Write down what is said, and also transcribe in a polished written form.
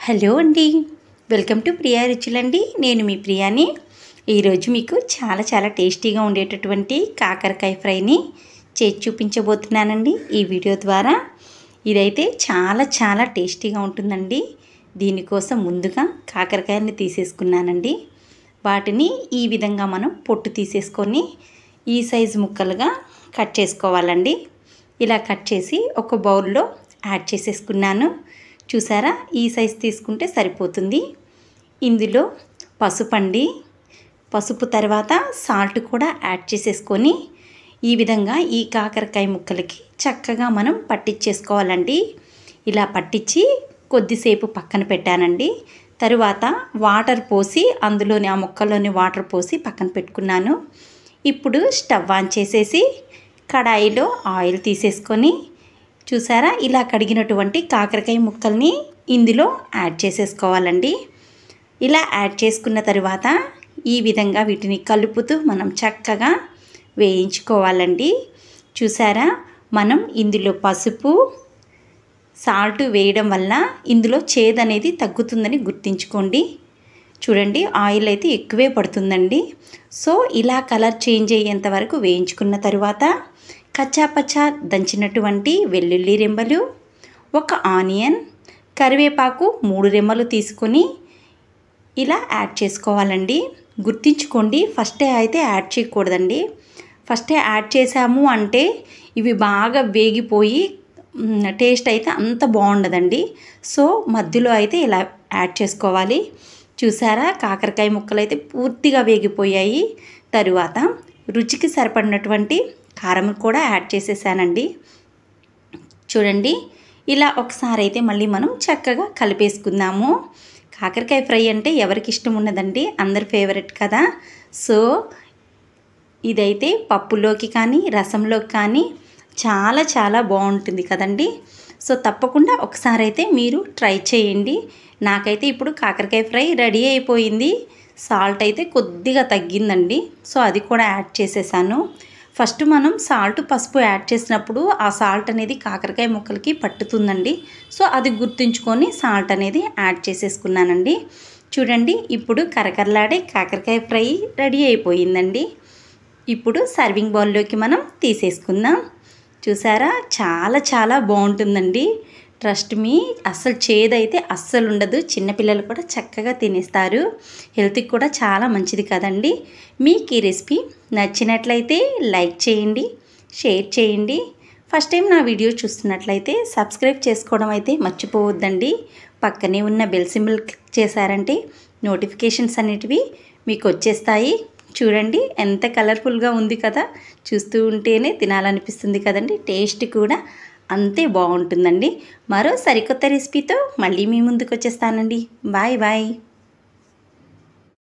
Hello అండి, welcome to Priya రుచులండి. నేను మీ ప్రియాని. ఈరోజు మీకు చాలా టేస్టీగా ఉండేటటువంటి కాకరకాయ ఫ్రైని చేసి చూపించబోతున్నానండి ఈ వీడియో ద్వారా. ఇదైతే చాలా టేస్టీగా ఉంటుందండి. దీనికోసం ముందుగా కాకరకాయని తీసేసుకున్నానండి. వాటిని ఈ విధంగా మనం పొట్టు తీసేసుకొని ఈ సైజు ముక్కలుగా కట్ చేసుకోవాలండి. ఇలా కట్ చేసి ఒక బౌల్లో యాడ్ చేసేసుకున్నాను. చూసారా, ఈ సైజ్ తీసుకుంటే సరిపోతుంది. ఇందులో పసుపు తర్వాత సాల్ట్ కూడా యాడ్ చేసేసుకొని ఈ విధంగా ఈ కాకరకాయ ముక్కలకి చక్కగా మనం పట్టించేసుకోవాలండి. ఇలా పట్టించి కొద్దిసేపు పక్కన పెట్టానండి. తరువాత వాటర్ పోసి అందులోని ఆ ముక్కల్లోని వాటర్ పోసి పక్కన పెట్టుకున్నాను. ఇప్పుడు స్టవ్ ఆన్ చేసేసి కడాయిలో ఆయిల్ తీసేసుకొని చూసారా, ఇలా కడిగినటువంటి కాకరకాయ ముక్కల్ని ఇందులో యాడ్ చేసేసుకోవాలండి. ఇలా యాడ్ చేసుకున్న తర్వాత ఈ విధంగా వీటిని కలుపుతూ మనం చక్కగా వేయించుకోవాలండి. చూసారా, మనం ఇందులో పసుపు సాల్ట్ వేయడం వల్ల ఇందులో చేదు అనేది తగ్గుతుందని గుర్తుంచుకోండి. చూడండి, ఆయిల్ అయితే ఎక్కువే పడుతుందండి. సో ఇలా కలర్ చేంజ్ అయ్యేంత వరకు వేయించుకున్న తర్వాత కచ్చాపచ్చా దంచినటువంటి వెల్లుల్లి రెమ్మలు, ఒక ఆనియన్, కరివేపాకు 3 రెమ్మలు తీసుకొని ఇలా యాడ్ చేసుకోవాలండి. గుర్తుంచుకోండి, ఫస్టే అయితే యాడ్ చేయకూడదండి. ఫస్టే యాడ్ చేసాము అంటే ఇవి బాగా వేగిపోయి టేస్ట్ అయితే అంత బాగుండదండి. సో మధ్యలో అయితే ఇలా యాడ్ చేసుకోవాలి. చూసారా, కాకరకాయ ముక్కలు అయితే పూర్తిగా వేగిపోయాయి. తరువాత రుచికి సరిపడినటువంటి కారం కూడా యాడ్ చేసేసానండి. చూడండి, ఇలా ఒకసారి అయితే మళ్ళీ మనం చక్కగా కలిపేసుకుందాము. కాకరకాయ ఫ్రై అంటే ఎవరికి ఇష్టం ఉన్నదండి, అందరి ఫేవరెట్ కదా. సో ఇదైతే పప్పులోకి కానీ రసంలోకి కానీ చాలా బాగుంటుంది కదండి. సో తప్పకుండా ఒకసారి అయితే మీరు ట్రై చేయండి. నాకైతే ఇప్పుడు కాకరకాయ ఫ్రై రెడీ అయిపోయింది. సాల్ట్ అయితే కొద్దిగా తగ్గిందండి. సో అది కూడా యాడ్ చేసేసాను. ఫస్ట్ మనం సాల్ట్ పసుపు యాడ్ చేసినప్పుడు ఆ సాల్ట్ అనేది కాకరకాయ ముక్కలకి పట్టుతుందండి. సో అది గుర్తుంచుకొని సాల్ట్ అనేది యాడ్ చేసేసుకున్నానండి. చూడండి, ఇప్పుడు కరకరలాడే కాకరకాయ ఫ్రై రెడీ అయిపోయిందండి. ఇప్పుడు సర్వింగ్ బౌల్లోకి మనం తీసేసుకుందాం. చూసారా, చాలా బాగుంటుందండి. ట్రస్ట్ మీ, అస్సలు చేదైతే అస్సలు ఉండదు. చిన్నపిల్లలు కూడా చక్కగా తినేస్తారు. హెల్త్కి కూడా చాలా మంచిది కదండి. మీకు ఈ రెసిపీ నచ్చినట్లయితే లైక్ చేయండి, షేర్ చేయండి. ఫస్ట్ టైం నా వీడియో చూస్తున్నట్లయితే సబ్స్క్రైబ్ చేసుకోవడం అయితే మర్చిపోవద్దండి. పక్కనే ఉన్న బెల్ సింబల్ క్లిక్ చేశారంటే నోటిఫికేషన్స్ అనేటివి మీకు వచ్చేస్తాయి. చూడండి, ఎంత కలర్ఫుల్గా ఉంది కదా. చూస్తూ ఉంటేనే తినాలనిపిస్తుంది కదండి. టేస్ట్ కూడా అంతే బాగుంటుందండి. మరో సరికొత్త రెసిపీతో మళ్ళీ మీ ముందుకు వచ్చేస్తానండి. బాయ్.